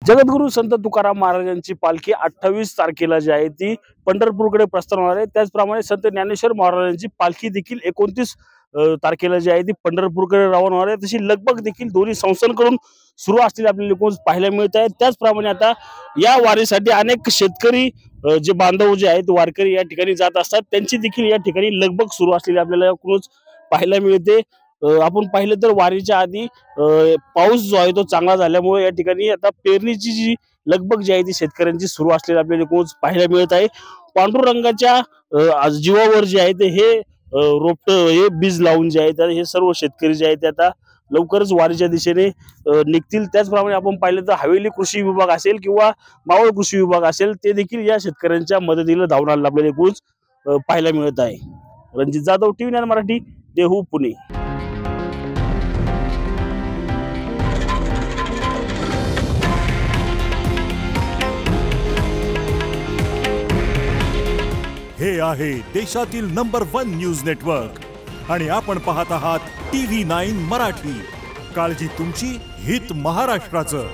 जगद्गुरू संत तुकाराम महाराजांची पालखी 28 तारखेला जी आहे ती पंढरपूरकडे प्रस्थान होणार आहे। त्याचप्रमाणे संत ज्ञानेश्वर महाराजांची पालखी देखील 29 तारखेला जी आहे ती पंढरपूरकडे रवाना होणार आहे। तशी लगबग देखील दोन्ही संस्थांकडून सुरू असलेली आपल्याला एकूण पाहायला मिळत आहे। त्याचप्रमाणे आता या वारीसाठी अनेक शेतकरी जे बांधव जे आहेत वारकरी या ठिकाणी जात असतात, त्यांची देखील या ठिकाणी लगबग सुरू असलेली आपल्याला एकूण पाहायला मिळते। आपण पाहिलं तर वारीच्या आधी पाऊस जो आहे तो चांगला झाल्यामुळे या ठिकाणी आता पेरणीची जी लगबग जी आहे ती शेतकऱ्यांची सुरू असलेली आपल्याला एकूण पाहायला मिळत आहे। पांडुरंगाच्या जीवावर जे आहे ते हे रोपट हे बीज लावून जे आहे तर हे सर्व शेतकरी जे आहेत ते आता लवकरच वारीच्या दिशेने निघतील। त्याचप्रमाणे आपण पाहिलं तर हवेली कृषी विभाग असेल किंवा मावळ कृषी विभाग असेल ते देखील या शेतकऱ्यांच्या मदतीला धावून आलेलं आपल्याला एकूण पाहायला मिळत आहे। रणजित जाधव, TV9 मराठी, देहू, पुणे। हे आहे देशातील नंबर 1 न्यूज नेटवर्क आणि आपण पाहत आहात TV9 मराठी। काळजी तुमची, हित महाराष्ट्राचं।